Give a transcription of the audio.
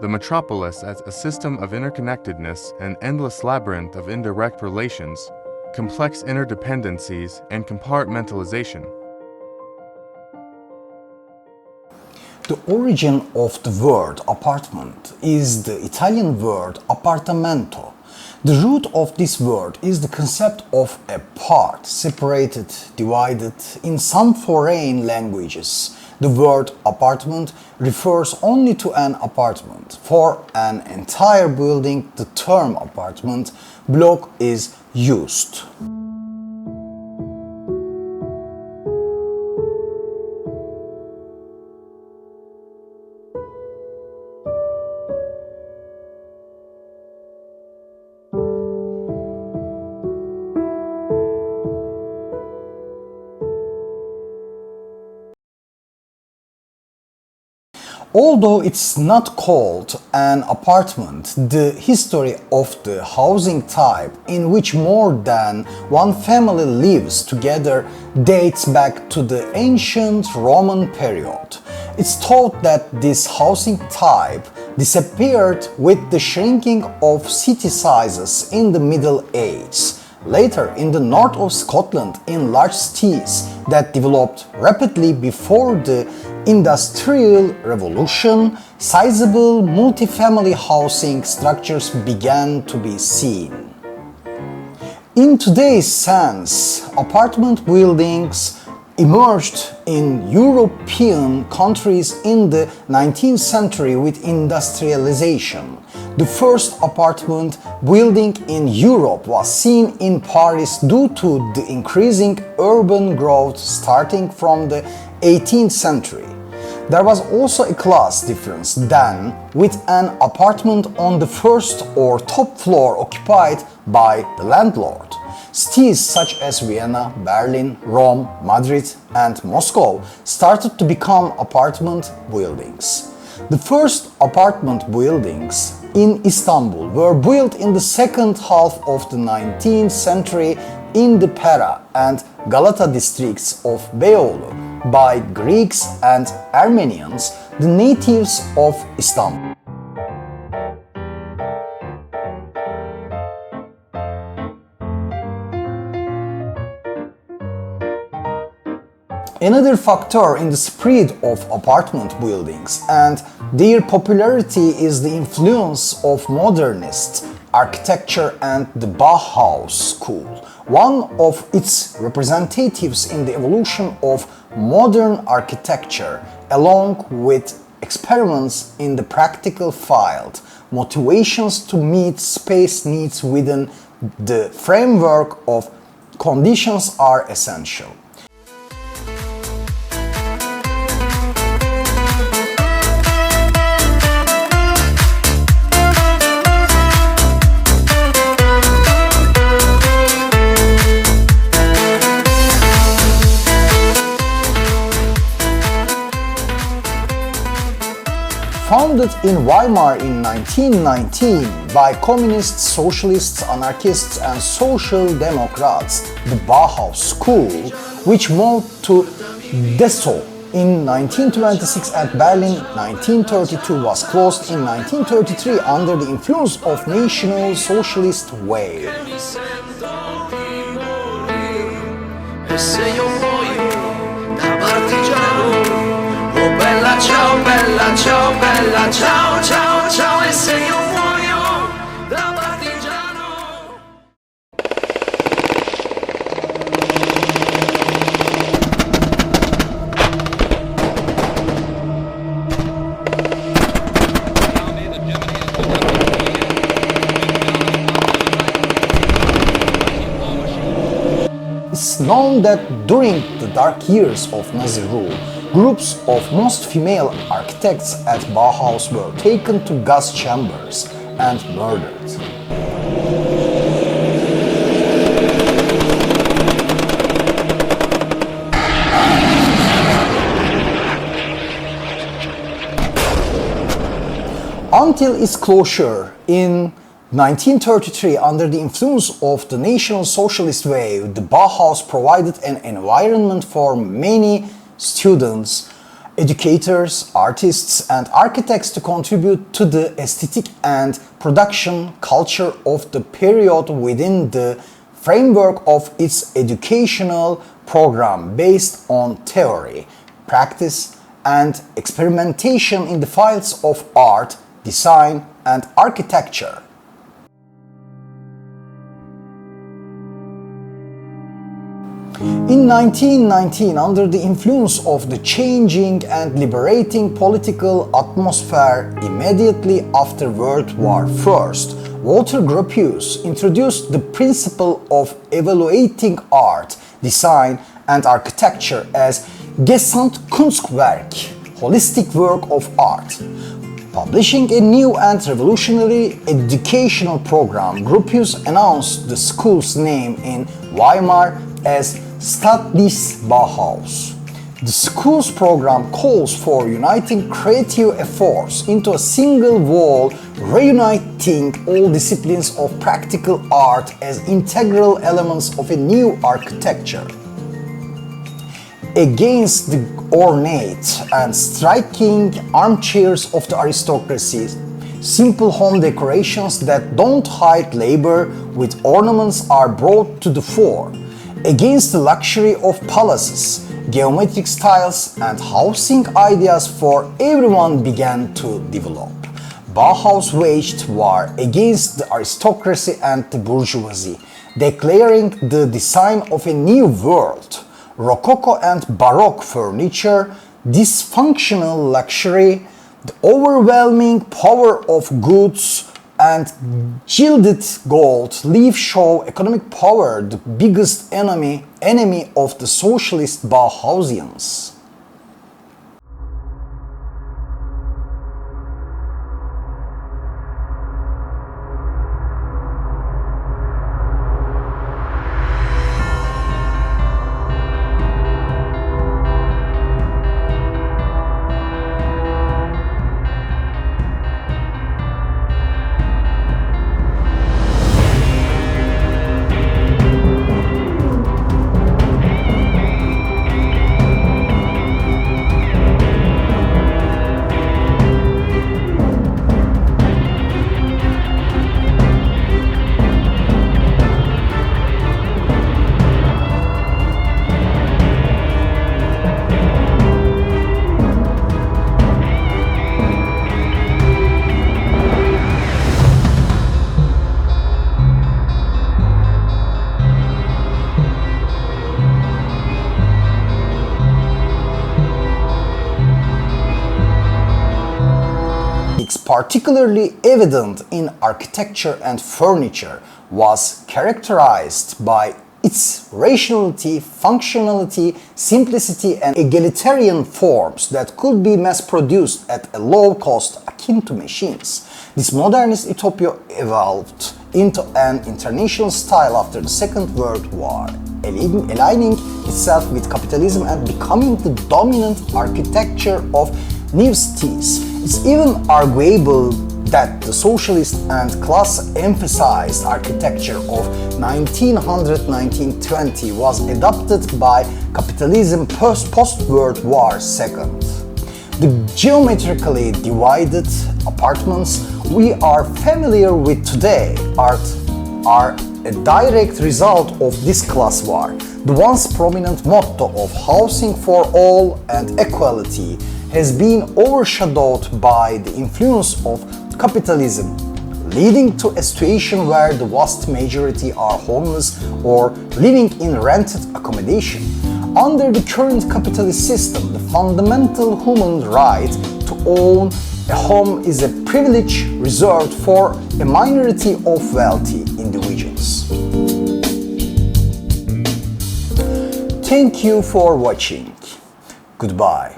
the metropolis as a system of interconnectedness, an endless labyrinth of indirect relations, complex interdependencies, and compartmentalization. The origin of the word apartment is the Italian word appartamento. The root of this word is the concept of a part, separated, divided. In some foreign languages, the word apartment refers only to an apartment. For an entire building, the term apartment block is used. Although it's not called an apartment, the history of the housing type in which more than one family lives together dates back to the ancient Roman period. It's thought that this housing type disappeared with the shrinking of city sizes in the Middle Ages. Later, in the north of Scotland, in large cities that developed rapidly before the Industrial Revolution, sizable multifamily housing structures began to be seen. In today's sense, apartment buildings emerged in European countries in the 19th century with industrialization. The first apartment building in Europe was seen in Paris due to the increasing urban growth starting from the 18th century. There was also a class difference then, with an apartment on the first or top floor occupied by the landlord. Cities such as Vienna, Berlin, Rome, Madrid and Moscow started to become apartment buildings. The first apartment buildings in Istanbul were built in the second half of the 19th century in the Pera and Galata districts of Beyoğlu by Greeks and Armenians, the natives of Istanbul. Another factor in the spread of apartment buildings and their popularity is the influence of modernist architecture and the Bauhauss school, one of its representatives in the evolution of modern architecture, along with experiments in the practical field. Motivations to meet space needs within the framework of conditions are essential. Founded in Weimar in 1919 by communists, socialists, anarchists and social democrats, the Bauhaus School, which moved to Dessau in 1926 and Berlin 1932, was closed in 1933 under the influence of National Socialist wave. Ciao bella, ciao bella, ciao ciao ciao e se io muoio da partigiano. It's known that during the dark years of Nazi rule, groups of most female architects at Bauhaus were taken to gas chambers and murdered. Until its closure in 1933, under the influence of the National Socialist wave, the Bauhaus provided an environment for many students educators, artists, and architects to contribute to the aesthetic and production culture of the period within the framework of its educational program based on theory, practice, and experimentation in the fields of art, design, and architecture. In 1919, under the influence of the changing and liberating political atmosphere immediately after World War I, Walter Gropius introduced the principle of evaluating art, design, and architecture as Gesamtkunstwerk, holistic work of art. Publishing a new and revolutionary educational program, Gropius announced the school's name in Weimar as Staatliches Bauhaus. The school's program calls for uniting creative efforts into a single wall, reuniting all disciplines of practical art as integral elements of a new architecture. Against the ornate and striking armchairs of the aristocracy, simple home decorations that don't hide labor with ornaments are brought to the fore. Against the luxury of palaces, geometric styles and housing ideas for everyone began to develop. Bauhaus waged war against the aristocracy and the bourgeoisie, declaring the design of a new world. Rococo and Baroque furniture, dysfunctional luxury, the overwhelming power of goods, and gilded gold leave show economic power the biggest enemy of the socialist Bauhausians. Particularly evident in architecture and furniture, was characterized by its rationality, functionality, simplicity, and egalitarian forms that could be mass-produced at a low cost akin to machines. This modernist utopia evolved into an international style after the Second World War, aligning itself with capitalism and becoming the dominant architecture of new cities. It's even arguable that the socialist and class-emphasized architecture of 1900-1920 was adopted by capitalism post-World War II. The geometrically divided apartments we are familiar with today are a direct result of this class war. The once prominent motto of housing for all and equality has been overshadowed by the influence of capitalism, leading to a situation where the vast majority are homeless or living in rented accommodation. Under the current capitalist system, the fundamental human right to own a home is a privilege reserved for a minority of wealthy individuals. Thank you for watching. Goodbye.